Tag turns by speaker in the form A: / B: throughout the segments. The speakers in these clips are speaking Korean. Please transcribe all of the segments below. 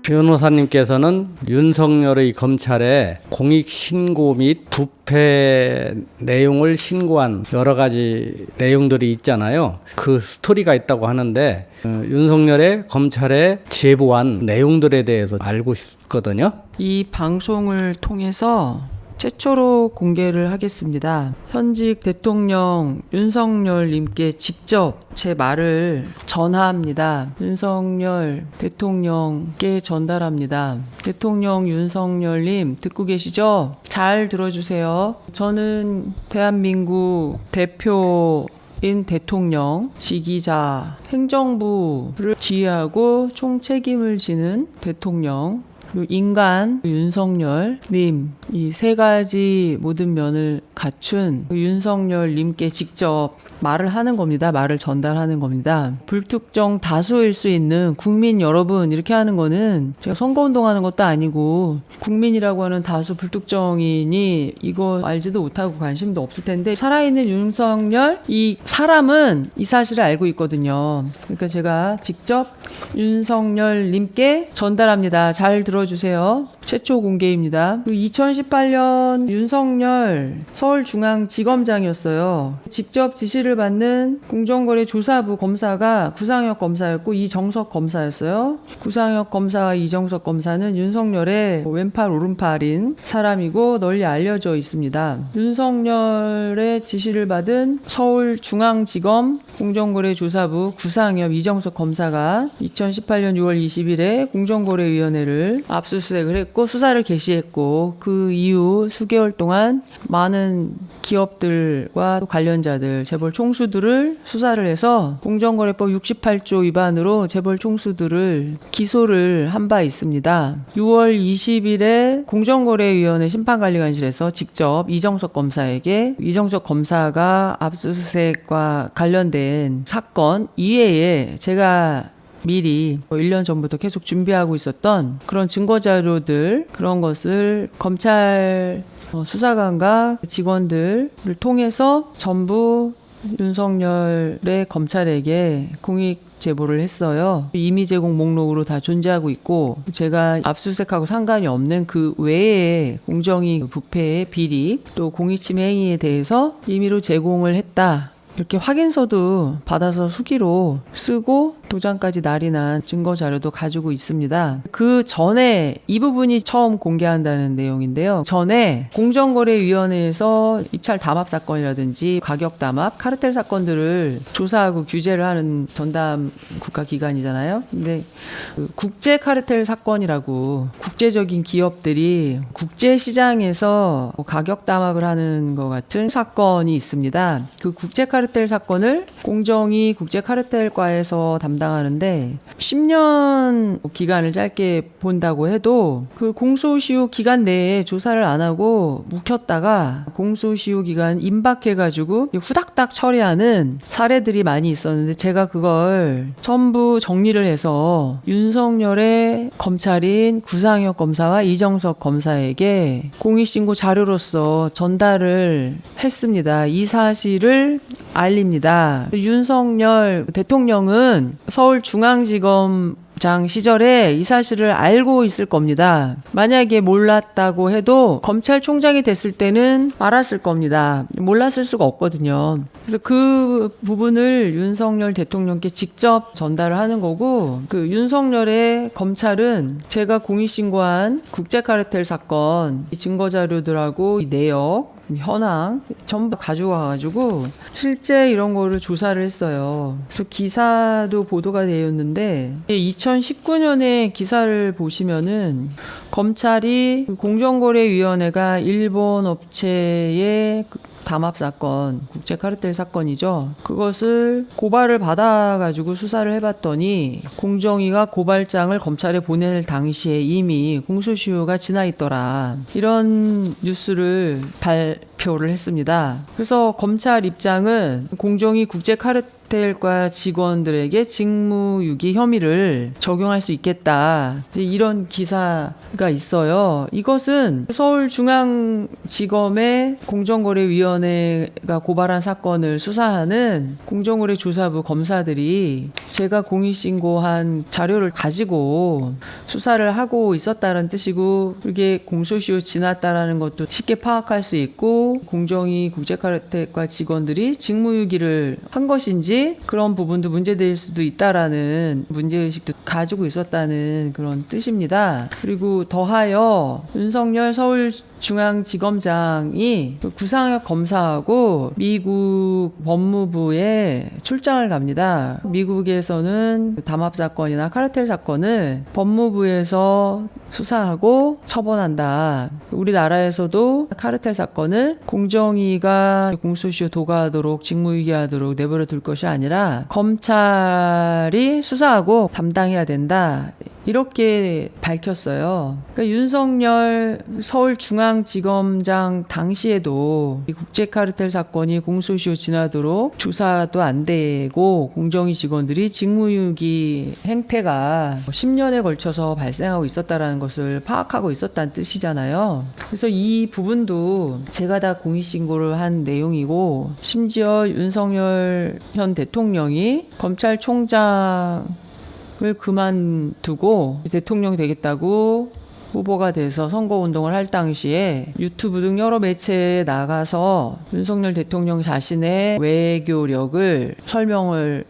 A: 변호사님께서는 윤석열의 검찰에 공익신고 및 부패 내용을 신고한 여러 가지 내용들이 있잖아요. 그 스토리가 있다고 하는데 윤석열의 검찰에 제보한 내용들에 대해서 알고 싶거든요.
B: 이 방송을 통해서 최초로 공개를 하겠습니다. 현직 대통령 윤석열님께 직접 제 말을 전합니다. 윤석열 대통령께 전달합니다. 대통령 윤석열님 듣고 계시죠? 잘 들어주세요. 저는 대한민국 대표인 대통령, 지기자, 행정부를 지휘하고 총책임을 지는 대통령, 인간 윤석열님, 이 세 가지 모든 면을 갖춘 윤석열님께 직접 말을 하는 겁니다. 말을 전달하는 겁니다. 불특정 다수일 수 있는 국민 여러분, 이렇게 하는 거는 제가 선거운동하는 것도 아니고 국민이라고 하는 다수 불특정인이 이거 알지도 못하고 관심도 없을 텐데 살아있는 윤석열, 이 사람은 이 사실을 알고 있거든요. 그러니까 제가 직접 윤석열님께 전달합니다. 잘 들어주세요. 최초 공개입니다. 2018년 윤석열 서울중앙지검장이었어요. 직접 지시를 받는 공정거래조사부 검사가 구상혁 검사였고 이정석 검사였어요. 구상혁 검사와 이정석 검사는 윤석열의 왼팔 오른팔인 사람이고 널리 알려져 있습니다. 윤석열의 지시를 받은 서울중앙지검 공정거래조사부 구상혁 이정석 검사가 2018년 6월 20일에 공정거래위원회를 압수수색을 했고 수사를 개시했고 그 이후 수개월 동안 많은 기업들과 관련자들, 재벌 총수들을 수사를 해서 공정거래법 68조 위반으로 재벌 총수들을 기소를 한 바 있습니다. 6월 20일에 공정거래위원회 심판관리관실에서 직접 이정석 검사에게 이정석 검사가 압수수색과 관련된 사건 이외에 제가 미리 1년 전부터 계속 준비하고 있었던 그런 증거자료들, 그런 것을 검찰 수사관과 직원들을 통해서 전부 윤석열의 검찰에게 공익 제보를 했어요. 임의 제공 목록으로 다 존재하고 있고 제가 압수수색하고 상관이 없는 그 외에 공정이익 부패의 비리 또 공익침해 행위에 대해서 임의로 제공을 했다. 이렇게 확인서도 받아서 수기로 쓰고 도장까지 날인한 증거 자료도 가지고 있습니다. 그 전에 이 부분이 처음 공개한다는 내용인데요. 전에 공정거래위원회에서 입찰 담합 사건이라든지 가격 담합, 카르텔 사건들을 조사하고 규제를 하는 전담 국가기관이잖아요. 근데 그 국제 카르텔 사건이라고 국제적인 기업들이 국제시장에서 가격 담합을 하는 것 같은 사건이 있습니다. 그 국제 카르텔 사건을 공정위 국제 카르텔과에서 담당하는데 10년 기간을 짧게 본다고 해도 그 공소시효 기간 내에 조사를 안 하고 묵혔다가 공소시효 기간 임박해가지고 후닥닥 처리하는 사례들이 많이 있었는데 제가 그걸 전부 정리를 해서 윤석열의 검찰인 구상혁 검사와 이정석 검사에게 공익신고 자료로서 전달을 했습니다. 이 사실을 알립니다. 윤석열 대통령은 서울중앙지검장 시절에 이 사실을 알고 있을 겁니다. 만약에 몰랐다고 해도 검찰총장이 됐을 때는 알았을 겁니다. 몰랐을 수가 없거든요. 그래서 그 부분을 윤석열 대통령께 직접 전달을 하는 거고 그 윤석열의 검찰은 제가 공익신고한 국제카르텔 사건 이 증거자료들하고 이 내역 현황 전부 가지고 와가지고 실제 이런 거를 조사를 했어요. 그래서 기사도 보도가 되었는데 2019년에 기사를 보시면은 검찰이 공정거래위원회가 일본 업체의 담합 사건, 국제 카르텔 사건이죠. 그것을 고발을 받아가지고 수사를 해봤더니 공정위가 고발장을 검찰에 보낼 당시에 이미 공소시효가 지나 있더라. 이런 뉴스를 발표 발표를 했습니다. 그래서 검찰 입장은 공정위 국제 카르텔과 직원들에게 직무유기 혐의를 적용할 수 있겠다. 이런 기사가 있어요. 이것은 서울중앙지검의 공정거래위원회가 고발한 사건을 수사하는 공정거래조사부 검사들이 제가 공익신고한 자료를 가지고 수사를 하고 있었다는 뜻이고, 그게 공소시효 지났다라는 것도 쉽게 파악할 수 있고, 공정위 국제카르텔과 직원들이 직무유기를 한 것인지 그런 부분도 문제될 수도 있다라는 문제의식도 가지고 있었다는 그런 뜻입니다. 그리고 더하여 윤석열 서울중앙지검장이 구상혁 검사하고 미국 법무부에 출장을 갑니다. 미국에서는 담합 사건이나 카르텔 사건을 법무부에서 수사하고 처벌한다. 우리나라에서도 카르텔 사건을 공정위가 공소시효 도과하도록 직무유기하도록 내버려 둘 것이 아니라 검찰이 수사하고 담당해야 된다. 이렇게 밝혔어요. 그러니까 윤석열 서울중앙지검장 당시에도 이 국제카르텔 사건이 공소시효 지나도록 조사도 안 되고 공정위 직원들이 직무유기 행태가 10년에 걸쳐서 발생하고 있었다는 것을 파악하고 있었다는 뜻이잖아요. 그래서 이 부분도 제가 다 공익신고를 한 내용이고, 심지어 윤석열 현 대통령이 검찰총장 을 그만두고 대통령이 되겠다고 후보가 돼서 선거운동을 할 당시에 유튜브 등 여러 매체에 나가서 윤석열 대통령 자신의 외교력을 설명을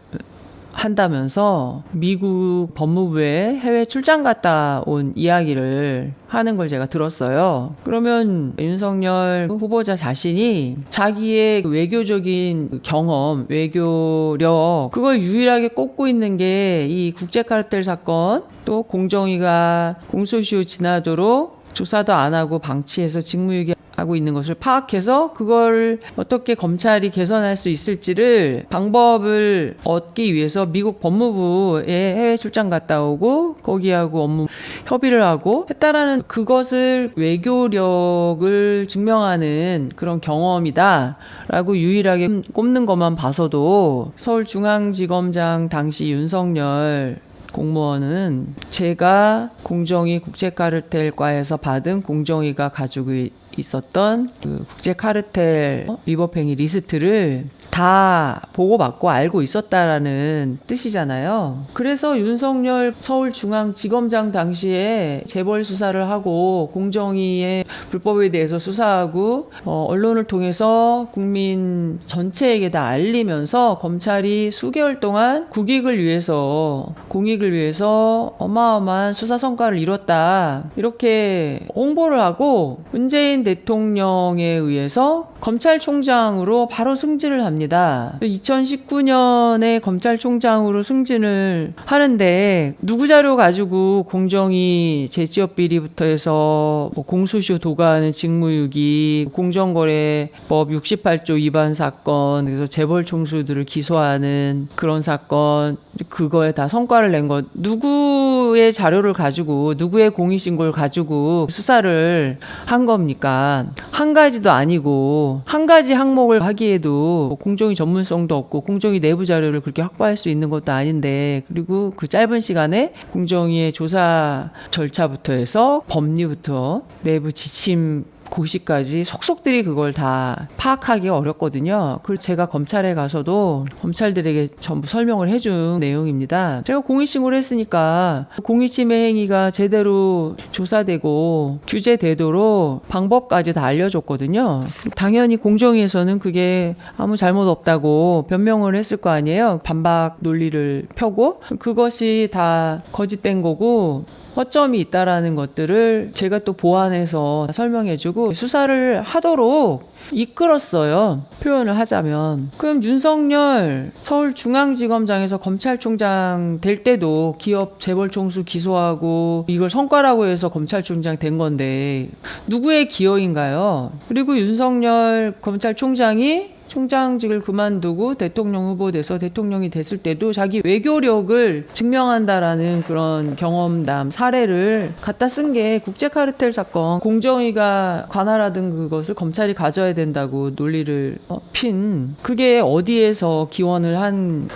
B: 한다면서 미국 법무부에 해외 출장 갔다 온 이야기를 하는 걸 제가 들었어요. 그러면 윤석열 후보자 자신이 자기의 외교적인 경험, 외교력, 그걸 유일하게 꼽고 있는 게 이 국제카르텔 사건, 또 공정위가 공소시효 지나도록 조사도 안 하고 방치해서 직무유기 하고 있는 것을 파악해서 그걸 어떻게 검찰이 개선할 수 있을지를 방법을 얻기 위해서 미국 법무부에 해외 출장 갔다 오고 거기하고 업무 협의를 하고 했다라는, 그것을 외교력을 증명하는 그런 경험이다라고 유일하게 꼽는 것만 봐서도 서울중앙지검장 당시 윤석열 공무원은 제가 공정위 국제카르텔과에서 받은 공정위가 가지고 있었던 그 국제카르텔 위법행위 리스트를 다 보고받고 알고 있었다라는 뜻이잖아요. 그래서 윤석열 서울중앙지검장 당시에 재벌 수사를 하고 공정위의 불법에 대해서 수사하고 언론을 통해서 국민 전체에게 다 알리면서 검찰이 수개월 동안 국익을 위해서, 공익을 위해서 어마어마한 수사 성과를 이뤘다, 이렇게 홍보를 하고 문재인 대통령에 의해서 검찰총장으로 바로 승진을 합니다. 2019년에 검찰총장으로 승진을 하는데 누구 자료 가지고 공정위 재지업 비리부터 해서 공소시효 도과하는 직무유기, 공정거래법 68조 위반 사건, 그래서 재벌 총수들을 기소하는 그런 사건, 그거에 다 성과를 낸 것, 누구의 자료를 가지고, 누구의 공익신고를 가지고 수사를 한 겁니까? 한 가지도 아니고, 한 가지 항목을 하기에도 공정위 전문성도 없고 공정위 내부 자료를 그렇게 확보할 수 있는 것도 아닌데, 그리고 그 짧은 시간에 공정위의 조사 절차부터 해서 법리부터 내부 지침 고시까지 속속들이 그걸 다 파악하기 어렵거든요. 그걸 제가 검찰에 가서도 검찰들에게 전부 설명을 해준 내용입니다. 제가 공익신고를 했으니까 공익침해 행위가 제대로 조사되고 규제되도록 방법까지 다 알려줬거든요. 당연히 공정위에서는 그게 아무 잘못 없다고 변명을 했을 거 아니에요. 반박 논리를 펴고, 그것이 다 거짓된 거고 허점이 있다라는 것들을 제가 또 보완해서 설명해주고 수사를 하도록 이끌었어요. 표현을 하자면. 그럼 윤석열 서울중앙지검장에서 검찰총장 될 때도 기업 재벌 총수 기소하고 이걸 성과라고 해서 검찰총장 된 건데 누구의 기여인가요? 그리고 윤석열 검찰총장이 총장직을 그만두고 대통령 후보 돼서 대통령이 됐을 때도 자기 외교력을 증명한다라는 그런 경험담 사례를 갖다 쓴 게 국제 카르텔 사건, 공정위가 관할하던 그것을 검찰이 가져야 된다고 논리를 핀, 그게 어디에서 기원을 한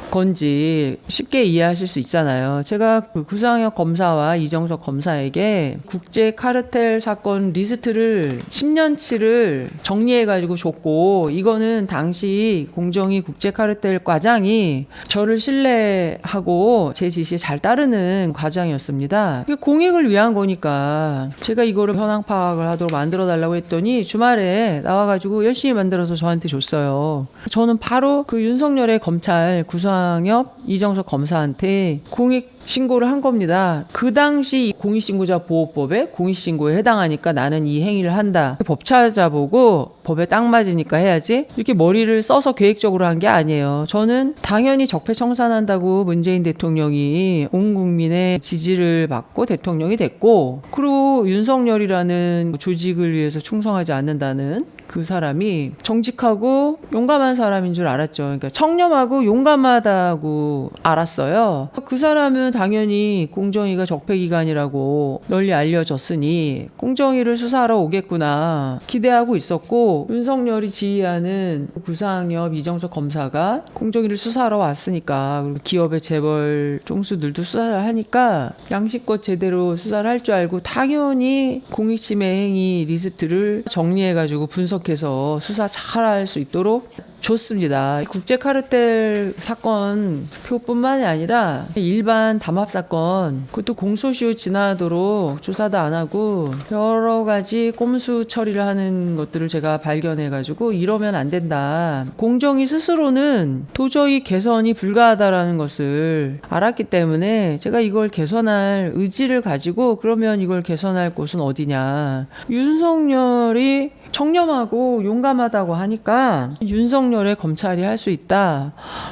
B: 건지 쉽게 이해하실 수 있잖아요. 제가 그 구상혁 검사와 이정석 검사에게 국제 카르텔 사건 리스트를 10년치를 정리해가지고 줬고, 이거는 당시 공정위 국제 카르텔 과장이 저를 신뢰하고 제 지시에 잘 따르는 과장이었습니다. 공익을 위한 거니까 제가 이거를 현황 파악을 하도록 만들어 달라고 했더니 주말에 나와가지고 열심히 만들어서 저한테 줬어요. 저는 바로 그 윤석열의 검찰 구상혁 이정석 검사한테 공익 신고를 한 겁니다. 그 당시 공익신고자 보호법에 공익신고에 해당하니까 나는 이 행위를 한다. 법 찾아보고 법에 딱 맞으니까 해야지. 이렇게 머리를 써서 계획적으로 한 게 아니에요. 저는 당연히 적폐청산한다고 문재인 대통령이 온 국민의 지지를 받고 대통령이 됐고, 그리고 윤석열이라는 조직을 위해서 충성하지 않는다는 그 사람이 정직하고 용감한 사람인 줄 알았죠. 그러니까 청렴하고 용감하다고 알았어요. 그 사람은 당연히 공정위가 적폐기관이라고 널리 알려졌으니 공정위를 수사하러 오겠구나 기대하고 있었고, 윤석열이 지휘하는 구상혁 이정석 검사가 공정위를 수사하러 왔으니까, 그리고 기업의 재벌 총수들도 수사를 하니까 양심껏 제대로 수사를 할 줄 알고 당연히 공익침해 행위 리스트를 정리해가지고 분석해서 수사 잘할 수 있도록 줬습니다. 국제 카르텔 사건 표뿐만이 아니라 일반 담합 사건, 그것도 공소시효 지나도록 조사도 안 하고 여러 가지 꼼수 처리를 하는 것들을 제가 발견해가지고 이러면 안 된다. 공정위 스스로는 도저히 개선이 불가하다라는 것을 알았기 때문에 제가 이걸 개선할 의지를 가지고, 그러면 이걸 개선할 곳은 어디냐. 윤석열이 청렴하고 용감하다고 하니까 윤석열의 검찰이 할 수 있다.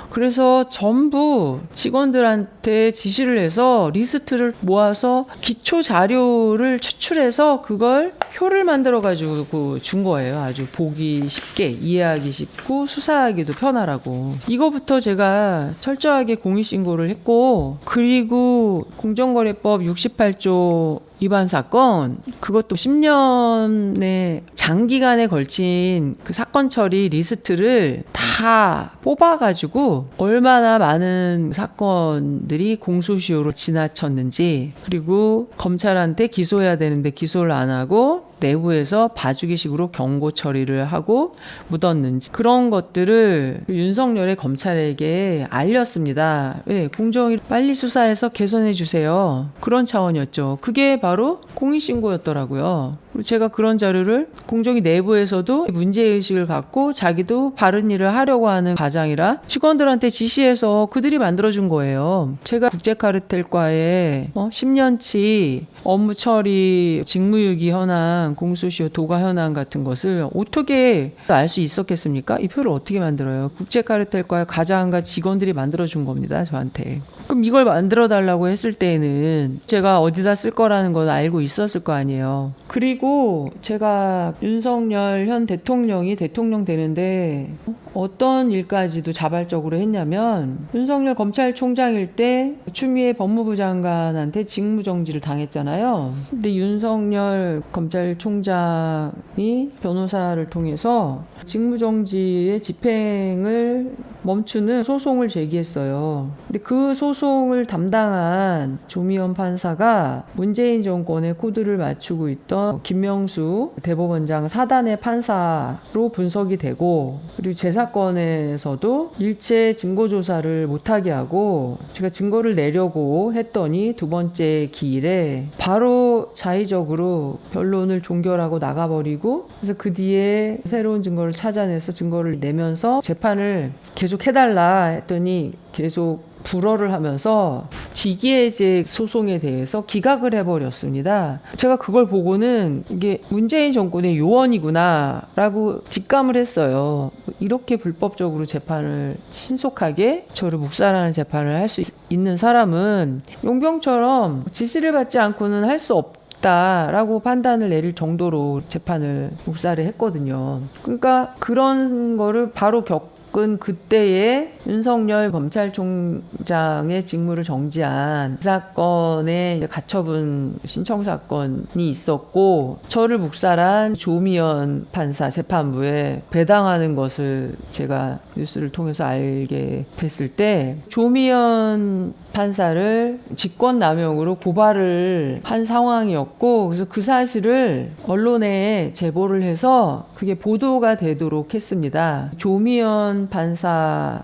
B: 그래서 전부 직원들한테 지시를 해서 리스트를 모아서 기초 자료를 추출해서 그걸 표를 만들어 가지고 준 거예요. 아주 보기 쉽게, 이해하기 쉽고 수사하기도 편하라고. 이거부터 제가 철저하게 공익신고를 했고, 그리고 공정거래법 68조 위반 사건, 그것도 10년의 장기간에 걸친 그 사건 처리 리스트를 다 뽑아가지고 얼마나 많은 사건들이 공소시효로 지나쳤는지, 그리고 검찰한테 기소해야 되는데 기소를 안 하고 내부에서 봐주기식으로 경고 처리를 하고 묻었는지, 그런 것들을 윤석열의 검찰에게 알렸습니다. 네, 공정위 빨리 수사해서 개선해 주세요. 그런 차원이었죠. 그게 바로 공익신고였더라고요. 그리고 제가 그런 자료를 공정위 내부에서도 문제의식을 갖고 자기도 바른 일을 하려고 하는 과장이라 직원들한테 지시해서 그들이 만들어준 거예요. 제가 국제카르텔과의 10년치 업무 처리, 직무유기 현황, 공소시효 도가 현황 같은 것을 어떻게 알 수 있었겠습니까? 이 표를 어떻게 만들어요? 국제카르텔과의 과장과 직원들이 만들어준 겁니다, 저한테. 그럼 이걸 만들어 달라고 했을 때에는 제가 어디다 쓸 거라는 걸 알고 있었을 거 아니에요. 그리고 제가 윤석열 현 대통령이 대통령 되는데 어떤 일까지도 자발적으로 했냐면, 윤석열 검찰총장일 때 추미애 법무부 장관한테 직무정지를 당했잖아요. 근데 윤석열 검찰총장이 변호사를 통해서 직무정지의 집행을 멈추는 소송을 제기했어요. 근데 그 소송을 담당한 조미연 판사가 문재인 정권의 코드를 맞추고 있던 김명수 대법원장 사단의 판사로 분석이 되고, 그리고 제 사건에서도 일체 증거 조사를 못하게 하고, 제가 증거를 내려고 했더니 두 번째 기일에 바로 자의적으로 변론을 종결하고 나가버리고, 그래서 그 뒤에 새로운 증거를 찾아내서 증거를 내면서 재판을 계속 해달라 했더니 계속 불허를 하면서 직위해제 소송에 대해서 기각을 해버렸습니다. 제가 그걸 보고는 이게 문재인 정권의 요원이구나 라고 직감을 했어요. 이렇게 불법적으로 재판을 신속하게 저를 묵살하는 재판을 할 수 있는 사람은 용병처럼 지시를 받지 않고는 할 수 없다라고 판단을 내릴 정도로 재판을 묵살을 했거든요. 그러니까 그런 거를 바로 겪은 그때에 윤석열 검찰총장의 직무를 정지한 그 사건의 가처분 신청 사건이 있었고, 저를 묵살한 조미연 판사 재판부에 배당하는 것을 제가 뉴스를 통해서 알게 됐을 때, 조미연 판사를 직권남용으로 고발을 한 상황이었고, 그래서 그 사실을 언론에 제보를 해서 그게 보도가 되도록 했습니다. 조미연 판사가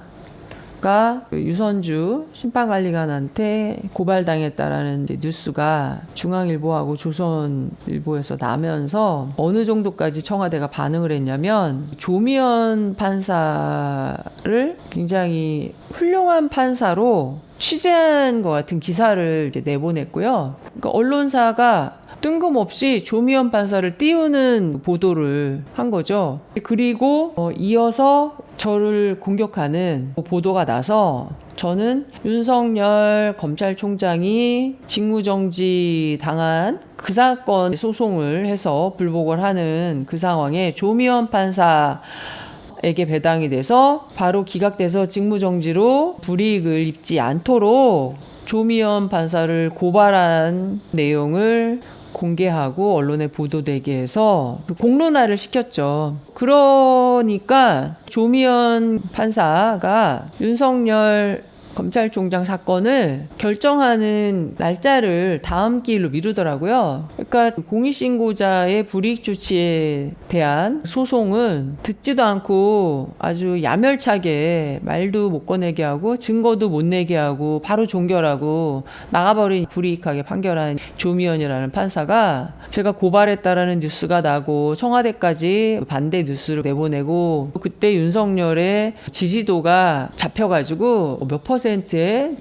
B: 유선주 심판관리관한테 고발당했다라는 이제 뉴스가 중앙일보하고 조선일보에서 나면서 어느 정도까지 청와대가 반응을 했냐면, 조미연 판사를 굉장히 훌륭한 판사로 취재한 것 같은 기사를 이제 내보냈고요. 그러니까 언론사가 뜬금없이 조미연 판사를 띄우는 보도를 한 거죠. 그리고 이어서 저를 공격하는 보도가 나서, 저는 윤석열 검찰총장이 직무정지 당한 그 사건 소송을 해서 불복을 하는 그 상황에 조미연 판사 에게 배당이 돼서 바로 기각돼서 직무정지로 불이익을 입지 않도록 조미연 판사를 고발한 내용을 공개하고 언론에 보도되게 해서 공론화를 시켰죠. 그러니까 조미연 판사가 윤석열 검찰총장 사건을 결정하는 날짜를 다음 기일로 미루더라고요. 그러니까 공익신고자의 불이익 조치에 대한 소송은 듣지도 않고 아주 야멸차게 말도 못 꺼내게 하고 증거도 못 내게 하고 바로 종결하고 나가버린, 불이익하게 판결한 조미연이라는 판사가 제가 고발했다라는 뉴스가 나고 청와대까지 반대 뉴스를 내보내고, 그때 윤석열의 지지도가 잡혀가지고 몇 %의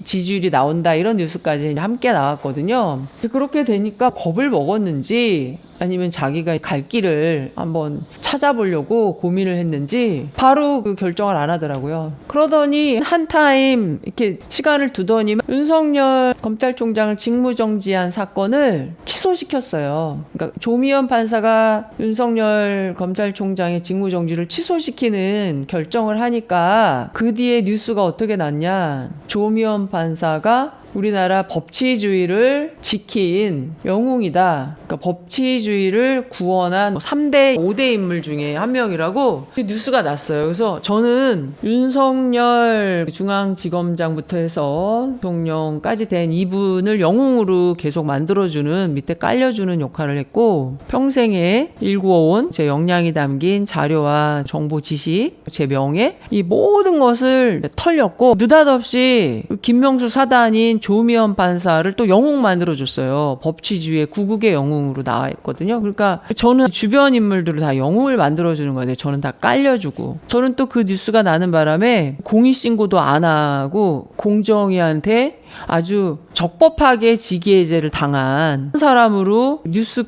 B: 지지율이 나온다, 이런 뉴스까지 함께 나왔거든요. 그렇게 되니까 겁을 먹었는지 아니면 자기가 갈 길을 한번 찾아보려고 고민을 했는지 바로 그 결정을 안 하더라고요. 그러더니 한 타임 이렇게 시간을 두더니 윤석열 검찰총장을 직무정지한 사건을 취소시켰어요. 그러니까 조미연 판사가 윤석열 검찰총장의 직무정지를 취소시키는 결정을 하니까 그 뒤에 뉴스가 어떻게 났냐. 조미연 판사가 우리나라 법치주의를 지킨 영웅이다. 그러니까 법치주의를 구원한 3대 5대 인물 중에 한 명이라고 뉴스가 났어요. 그래서 저는 윤석열 중앙지검장부터 해서 대통령까지 된 이분을 영웅으로 계속 만들어주는, 밑에 깔려주는 역할을 했고, 평생에 일구어온 제 역량이 담긴 자료와 정보 지식, 제 명예, 이 모든 것을 털렸고, 느닷없이 김명수 사단인 조미연 판사를 또 영웅 만들어줬어요. 법치주의의 구국의 영웅으로 나와있거든요. 그러니까 저는 주변 인물들을 다 영웅을 만들어주는 건데, 저는 다 깔려주고, 저는 또 그 뉴스가 나는 바람에 공익신고도 안 하고 공정위한테 아주 적법하게 직위해제를 당한 사람으로 뉴스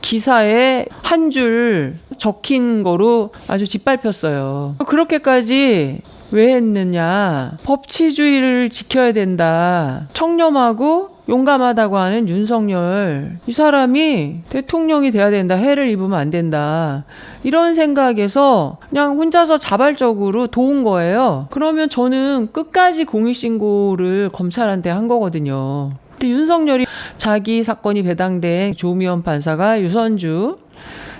B: 기사에 한 줄 적힌 거로 아주 짓밟혔어요. 그렇게까지 왜 했느냐. 법치주의를 지켜야 된다. 청렴하고 용감하다고 하는 윤석열, 이 사람이 대통령이 돼야 된다. 해를 입으면 안 된다. 이런 생각에서 그냥 혼자서 자발적으로 도운 거예요. 그러면 저는 끝까지 공익신고를 검찰한테 한 거거든요. 근데 윤석열이 자기 사건이 배당된 조미연 판사가 유선주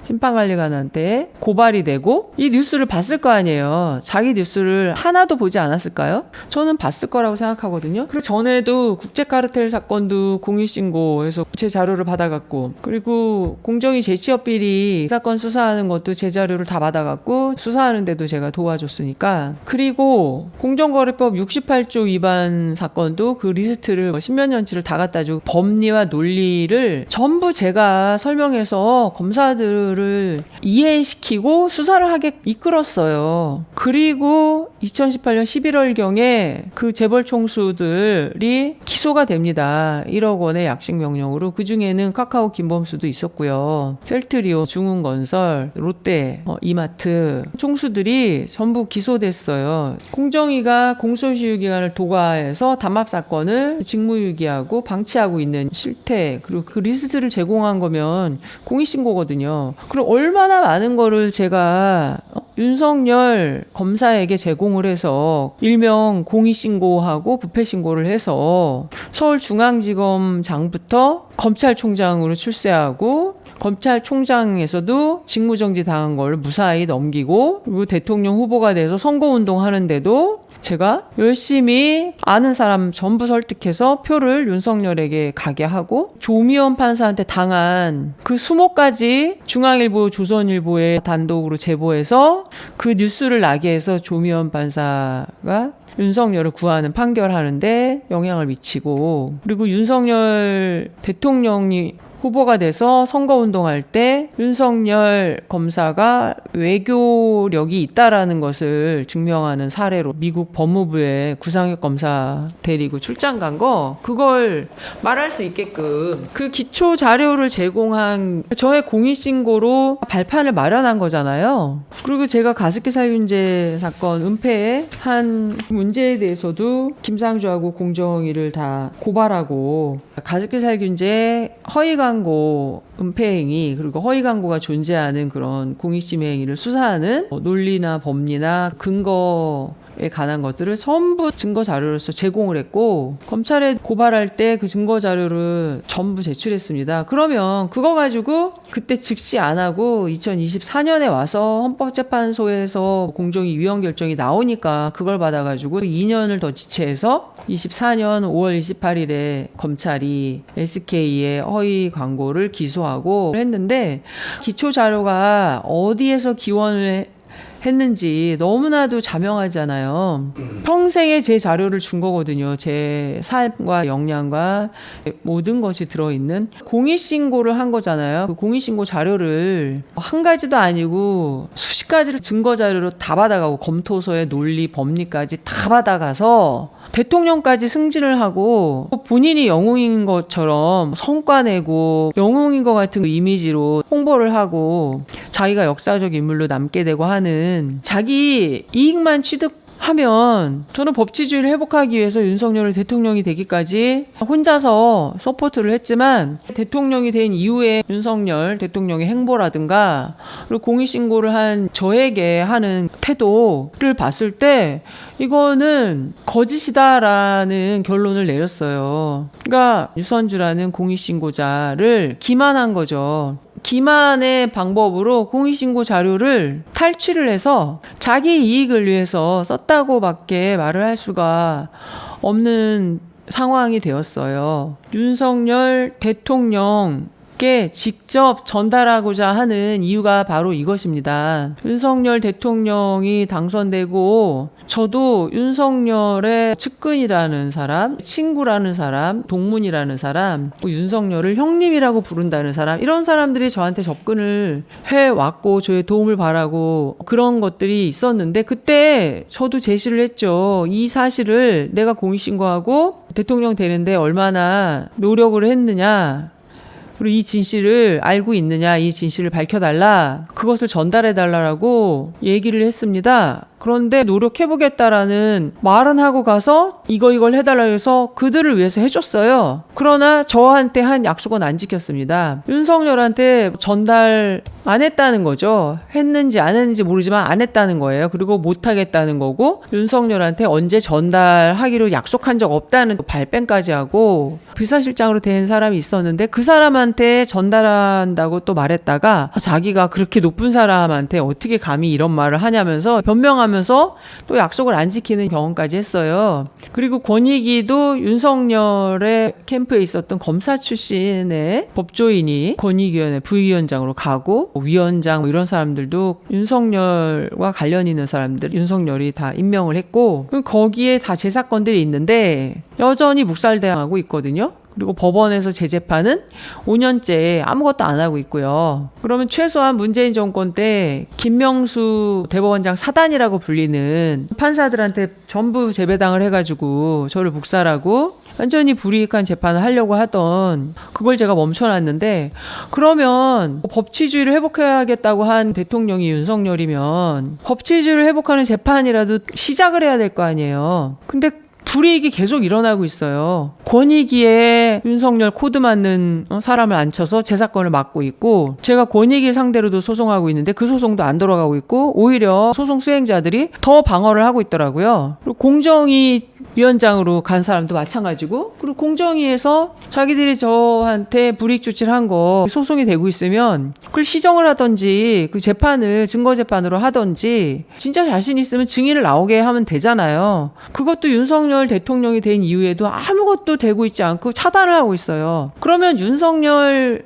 B: 심판관리관한테 고발이 되고 이 뉴스를 봤을 거 아니에요. 자기 뉴스를 하나도 보지 않았을까요? 저는 봤을 거라고 생각하거든요. 그리고 전에도 국제카르텔 사건도 공익신고해서 제 자료를 받아갔고, 그리고 공정위 재취업 비리 사건 수사하는 것도 제 자료를 다 받아갔고 수사하는데도 제가 도와줬으니까. 그리고 공정거래법 68조 위반 사건도 그 리스트를 10몇 년치를 다 갖다 주고 법리와 논리를 전부 제가 설명해서 검사들을 사람들을 이해시키고 수사를 하게 이끌었어요. 그리고 2018년 11월경에 그 재벌 총수들이 기소가 됩니다. 1억 원의 약식 명령으로. 그중에는 카카오 김범수도 있었고요. 셀트리온, 중흥건설, 롯데, 이마트 총수들이 전부 기소됐어요. 공정위가 공소시효기간을 도과해서 담합 사건을 직무유기하고 방치하고 있는 실태, 그리고 그 리스트를 제공한 거면 공익신고거든요. 그럼 얼마나 많은 거를 제가 윤석열 검사에게 제공을 해서 일명 공익신고하고 부패신고를 해서 서울중앙지검장부터 검찰총장으로 출세하고 검찰총장에서도 직무정지 당한 걸 무사히 넘기고, 그리고 대통령 후보가 돼서 선거운동 하는데도 제가 열심히 아는 사람 전부 설득해서 표를 윤석열에게 가게 하고, 조미연 판사한테 당한 그 수모까지 중앙일보, 조선일보에 단독으로 제보해서 그 뉴스를 나게 해서 조미연 판사가 윤석열을 구하는 판결하는데 영향을 미치고, 그리고 윤석열 대통령이 후보가 돼서 선거운동할 때 윤석열 검사가 외교력이 있다라는 것을 증명하는 사례로 미국 법무부에 구상혁 검사 데리고 출장 간 거, 그걸 말할 수 있게끔 그 기초 자료를 제공한 저의 공익신고로 발판을 마련한 거잖아요. 그리고 제가 가습기 살균제 사건 은폐의 한 문제에 대해서도 김상조하고 공정위를 다 고발하고, 가습기 살균제 허위 광고 은폐 행위, 그리고 허위 광고가 존재하는 그런 공익심해 행위를 수사하는 논리나 법리나 근거에 관한 것들을 전부 증거 자료로서 제공을 했고, 검찰에 고발할 때 그 증거 자료를 전부 제출했습니다. 그러면 그거 가지고 그때 즉시 안 하고 2024년에 와서 헌법재판소에서 공정위 위헌 결정이 나오니까 그걸 받아가지고 2년을 더 지체해서 24년 5월 28일에 검찰이 SK의 허위 광고를 기소하고 했는데, 기초 자료가 어디에서 기원을 했는지 너무나도 자명하잖아요. 평생에 제 자료를 준 거거든요. 제 삶과 역량과 모든 것이 들어있는 공익신고를 한 거잖아요. 그 공익신고 자료를 한 가지도 아니고 수십 가지를 증거 자료로 다 받아가고, 검토서의 논리, 법리까지 다 받아가서 대통령까지 승진을 하고, 본인이 영웅인 것처럼 성과 내고 영웅인 것 같은 이미지로 홍보를 하고 자기가 역사적 인물로 남게 되고 하는, 자기 이익만 취득하면, 저는 법치주의를 회복하기 위해서 윤석열을 대통령이 되기까지 혼자서 서포트를 했지만, 대통령이 된 이후에 윤석열 대통령의 행보라든가 그리고 공익신고를 한 저에게 하는 태도를 봤을 때 이거는 거짓이다라는 결론을 내렸어요. 그러니까 유선주라는 공익신고자를 기만한 거죠. 기만의 방법으로 공익신고 자료를 탈취를 해서 자기 이익을 위해서 썼다고밖에 말을 할 수가 없는 상황이 되었어요. 윤석열 대통령께 직접 전달하고자 하는 이유가 바로 이것입니다. 윤석열 대통령이 당선되고 저도 윤석열의 측근이라는 사람, 친구라는 사람, 동문이라는 사람, 윤석열을 형님이라고 부른다는 사람, 이런 사람들이 저한테 접근을 해왔고 저의 도움을 바라고 그런 것들이 있었는데, 그때 저도 제시를 했죠. 이 사실을 내가 공익신고하고 대통령 되는데 얼마나 노력을 했느냐, 그리고 이 진실을 알고 있느냐, 이 진실을 밝혀달라, 그것을 전달해달라고 얘기를 했습니다. 그런데 노력해보겠다라는 말은 하고 가서 이걸 해달라고 해서 그들을 위해서 해줬어요. 그러나 저한테 한 약속은 안 지켰습니다. 윤석열한테 전달 안 했다는 거죠. 했는지 안 했는지 모르지만 안 했다는 거예요. 그리고 못 하겠다는 거고, 윤석열한테 언제 전달하기로 약속한 적 없다는 발뺌까지 하고, 비서실장으로 된 사람이 있었는데 그 사람한테 전달한다고 또 말했다가 자기가 그렇게 높은 사람한테 어떻게 감히 이런 말을 하냐면서 변명하면서 또 약속을 안 지키는 경험까지 했어요. 그리고 권익위도 윤석열의 캠프에 있었던 검사 출신의 법조인이 권익위원회 부위원장으로 가고, 위원장 이런 사람들도 윤석열과 관련 있는 사람들 윤석열이 다 임명을 했고, 거기에 다 제 사건들이 있는데 여전히 묵살당하고 있거든요. 그리고 법원에서 재재판은 5년째 아무것도 안 하고 있고요. 그러면 최소한 문재인 정권 때 김명수 대법원장 사단이라고 불리는 판사들한테 전부 재배당을 해가지고 저를 묵살하고 완전히 불이익한 재판을 하려고 하던 그걸 제가 멈춰놨는데, 그러면 법치주의를 회복해야겠다고 한 대통령이 윤석열이면 법치주의를 회복하는 재판이라도 시작을 해야 될 거 아니에요. 근데 불이익이 계속 일어나고 있어요. 권익위에 윤석열 코드 맞는 사람을 앉혀서 제 사건을 맡고 있고, 제가 권익위 상대로도 소송하고 있는데 그 소송도 안 돌아가고 있고, 오히려 소송 수행자들이 더 방어를 하고 있더라고요. 그리고 공정위 위원장으로 간 사람도 마찬가지고, 그리고 공정위에서 자기들이 저한테 불이익 조치를 한 거 소송이 되고 있으면 그걸 시정을 하든지 그 재판을 증거 재판으로 하든지, 진짜 자신 있으면 증인을 나오게 하면 되잖아요. 그것도 윤석열 대통령이 된 이후에도 아무것도 되고 있지 않고 차단을 하고 있어요. 그러면 윤석열이라는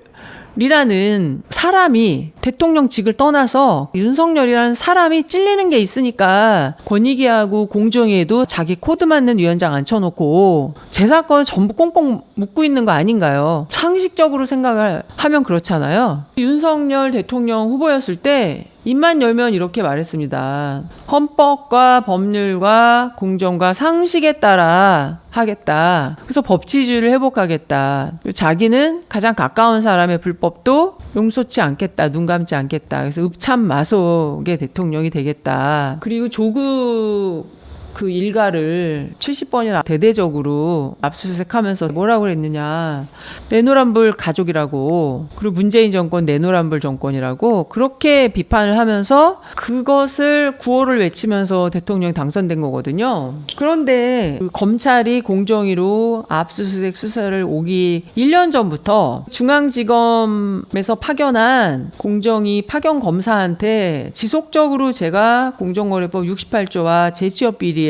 B: 사람이 대통령직을 떠나서 윤석열이라는 사람이 찔리는 게 있으니까 권익위하고 공정위에도 자기 코드 맞는 위원장 앉혀놓고 제 사건 전부 꽁꽁 묶고 있는 거 아닌가요? 상식적으로 생각을 하면 그렇잖아요. 윤석열 대통령 후보였을 때 입만 열면 이렇게 말했습니다. 헌법과 법률과 공정과 상식에 따라 하겠다. 그래서 법치주의를 회복하겠다. 자기는 가장 가까운 사람의 불법도 용서치 않겠다. 눈 감지 않겠다. 그래서 읍참마속의 대통령이 되겠다. 그리고 조국 그 일가를 70번이나 대대적으로 압수수색하면서 뭐라고 그랬느냐, 내노란불 가족이라고, 그리고 문재인 정권 내노란불 정권이라고 그렇게 비판을 하면서 그것을 구호를 외치면서 대통령이 당선된 거거든요. 그런데 그 검찰이 공정위로 압수수색 수사를 오기 1년 전부터 중앙지검에서 파견한 공정위 파견 검사한테 지속적으로 제가 공정거래법 68조와 재취업 비리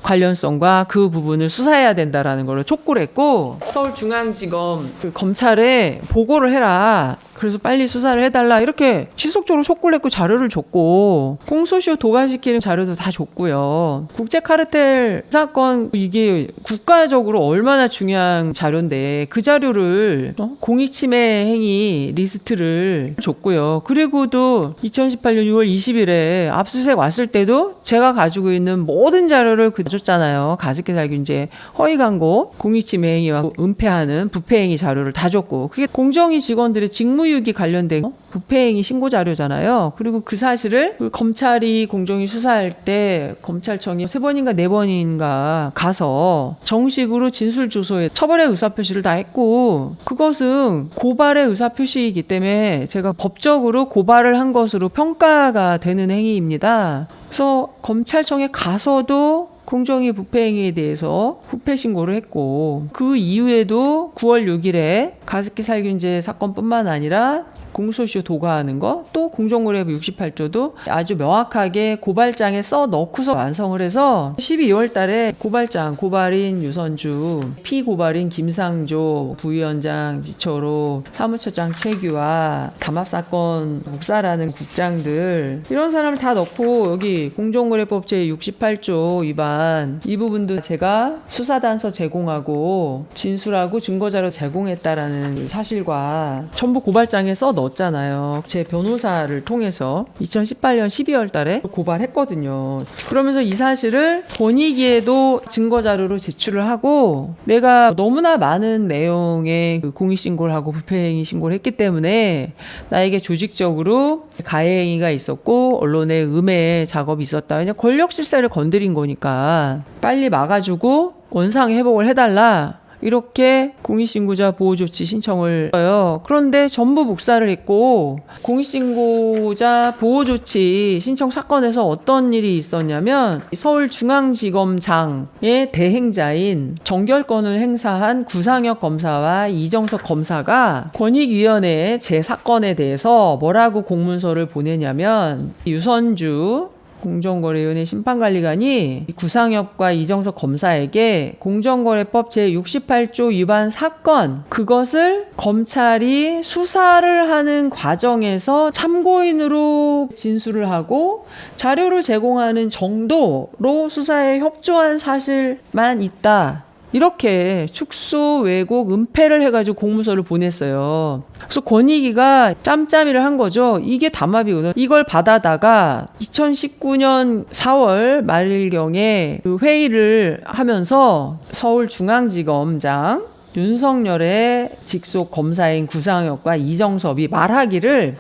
B: 관련성과 그 부분을 수사해야 된다라는 걸 촉구를 했고, 서울중앙지검 그 검찰에 보고를 해라. 그래서 빨리 수사를 해달라. 이렇게 지속적으로 촉구를 했고 자료를 줬고, 공소시효 도과시키는 자료도 다 줬고요. 국제 카르텔 사건, 이게 국가적으로 얼마나 중요한 자료인데 그 자료를 공익침해 행위 리스트를 줬고요. 그리고도 2018년 6월 20일에 압수수색 왔을 때도 제가 가지고 있는 모든 자료를 줬잖아요. 가습기살균제 허위 광고, 공익침해 행위와 은폐하는 부패 행위 자료를 다 줬고, 그게 공정위 직원들의 직무유기 관련된 부패행위 신고 자료잖아요. 그리고 그 사실을 그 검찰이 공정위 수사할 때 검찰청이 3번인가 4번인가 가서 정식으로 진술조서에 처벌의 의사표시를 다 했고, 그것은 고발의 의사표시이기 때문에 제가 법적으로 고발을 한 것으로 평가가 되는 행위입니다. 그래서 검찰청에 가서도 공정위 부패행위에 대해서 부패 신고를 했고, 그 이후에도 9월 6일에 가습기 살균제 사건뿐만 아니라 공소시효 도과하는 거, 또 공정거래법 68조도 아주 명확하게 고발장에 써 넣고서 완성을 해서 12월 달에 고발인 유선주, 피고발인 김상조, 부위원장 지처로 사무처장 최규와 담합사건 묵살하는 국장들, 이런 사람을 다 넣고 여기 공정거래법 제68조 위반, 이 부분도 제가 수사단서 제공하고 진술하고 증거자료 제공했다라는 사실과 전부 고발장에 써 넣었잖아요. 제 변호사를 통해서 2018년 12월 달에 고발했거든요. 그러면서 이 사실을 권익위에도 증거자료로 제출을 하고, 내가 너무나 많은 내용의 그 공익신고를 하고 부패행위 신고를 했기 때문에 나에게 조직적으로 가해행위가 있었고 언론의 음해 작업이 있었다. 왜냐면 권력 실세를 건드린 거니까 빨리 막아주고 원상 회복을 해달라. 이렇게 공익신고자 보호조치 신청을 해요. 그런데 전부 묵살을 했고, 공익신고자 보호조치 신청 사건에서 어떤 일이 있었냐면, 서울중앙지검장의 대행자인 정결권을 행사한 구상혁 검사와 이정석 검사가 권익위원회에 제 사건에 대해서 뭐라고 공문서를 보내냐면, 유선주 공정거래위원회 심판관리관이 구상혁과 이정석 검사에게 공정거래법 제68조 위반 사건, 그것을 검찰이 수사를 하는 과정에서 참고인으로 진술을 하고 자료를 제공하는 정도로 수사에 협조한 사실만 있다. 이렇게 축소, 왜곡, 은폐를 해가지고 공문서를 보냈어요. 그래서 권익위가 짬짬이를 한 거죠. 이게 담합이거든요. 이걸 받아다가 2019년 4월 말일경에 그 회의를 하면서 서울중앙지검장 윤석열의 직속 검사인 구상혁과 이정섭이 말하기를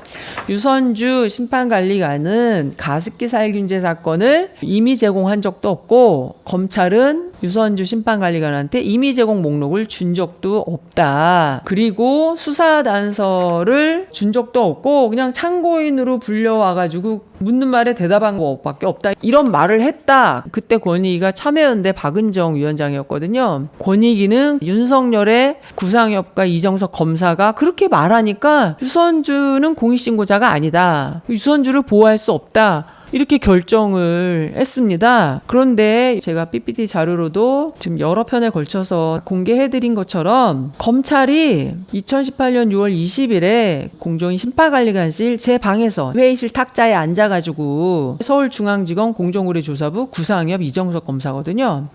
B: 유선주 심판관리관은 가습기 살균제 사건을 임의 제공한 적도 없고 검찰은 유선주 심판관리관한테 임의 제공 목록을 준 적도 없다. 그리고 수사 단서를 준 적도 없고 그냥 참고인으로 불려와가지고 묻는 말에 대답한 것밖에 없다. 이런 말을 했다. 그때 권익위가 참여연대 박은정 위원장이었거든요. 권익위는 윤석열의 구상혁과 이정석 검사가 그렇게 말하니까 유선주는 공익신고자가 아니다. 유선주를 보호할 수 없다. 이렇게 결정을 했습니다. 그런데 제가 PPT 자료로도 지금 여러 편에 걸쳐서 공개해드린 것처럼 검찰이 2018년 6월 20일에 공정위 심판관리관실 제 방에서 회의실 탁자에 앉아가지고 서울중앙지검 공정거래조사부 구상엽 이정석 검사거든요.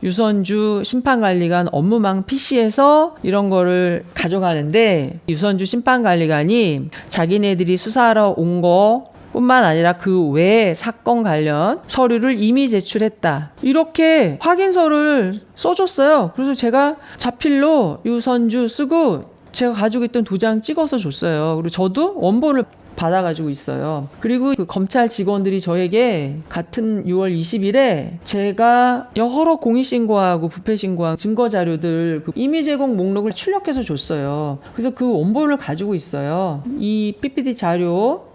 B: 유선주 심판관리관 업무망 PC에서 이런 거를 가져가는데 유선주 심판관리관이 자기네들이 수사하러 온 거 뿐만 아니라 그 외에 사건 관련 서류를 이미 제출했다. 이렇게 확인서를 써줬어요. 그래서 제가 자필로 유선주 쓰고 제가 가지고 있던 도장 찍어서 줬어요. 그리고 저도 원본을 받아가지고 있어요. 그리고 그 검찰 직원들이 저에게 같은 6월 20일에 제가 여러 공익신고하고 부패신고한 증거자료들 그 임의 제공 목록을 출력해서 줬어요. 그래서 그 원본을 가지고 있어요. 이 PPT 자료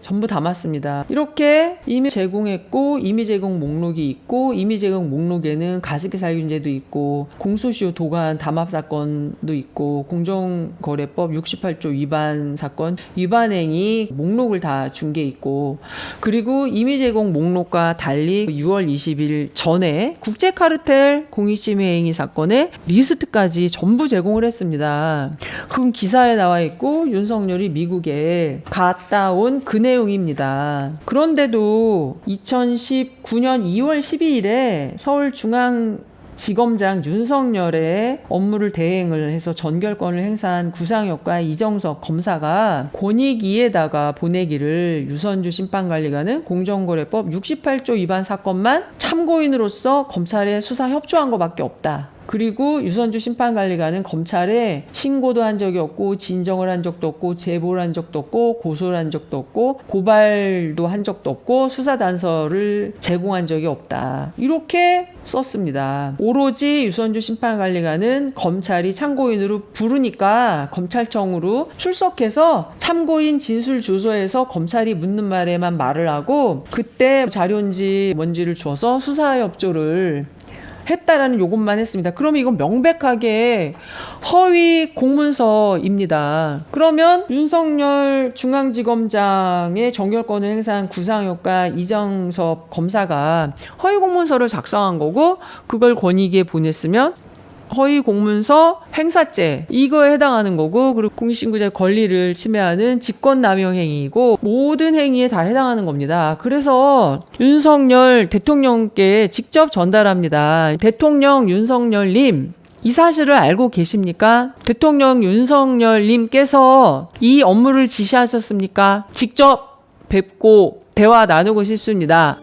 B: 전부 담았습니다. 이렇게 임의 제공했고 임의 제공 목록이 있고 임의 제공 목록에는 가습기 살균제도 있고 공소시효 도관 담합 사건도 있고 공정거래법 68조 위반 사건 위반행위 목록을 다 준 게 있고 그리고 임의 제공 목록과 달리 6월 20일 전에 국제카르텔 공익침해행위 사건의 리스트까지 전부 제공을 했습니다. 그건 기사에 나와 있고 윤석열이 미국에 갔다 온 그 내용입니다. 그런데도 2019년 2월 12일에 서울중앙지검장 윤석열의 업무를 대행을 해서 전결권을 행사한 구상혁과 이정석 검사가 권익위에다가 보내기를 유선주 심판관리관은 공정거래법 68조 위반 사건만 참고인으로서 검찰에 수사 협조한 것밖에 없다. 그리고 유선주 심판관리관은 검찰에 신고도 한 적이 없고 진정을 한 적도 없고 제보를 한 적도 없고 고소를 한 적도 없고 고발도 한 적도 없고 수사 단서를 제공한 적이 없다. 이렇게 썼습니다. 오로지 유선주 심판관리관은 검찰이 참고인으로 부르니까 검찰청으로 출석해서 참고인 진술 조서에서 검찰이 묻는 말에만 말을 하고 그때 자료인지 뭔지를 줘서 수사 협조를 했다라는 요것만 했습니다. 그러면 이건 명백하게 허위 공문서입니다. 그러면 윤석열 중앙지검장의 정결권을 행사한 구상혁과 이정섭 검사가 허위 공문서를 작성한 거고 그걸 권익위에 보냈으면 허위 공문서 행사죄 이거에 해당하는 거고 그리고 공익신고자의 권리를 침해하는 직권남용 행위이고 모든 행위에 다 해당하는 겁니다. 그래서 윤석열 대통령께 직접 전달합니다. 대통령 윤석열님 이 사실을 알고 계십니까? 대통령 윤석열님께서 이 업무를 지시하셨습니까? 직접 뵙고 대화 나누고 싶습니다.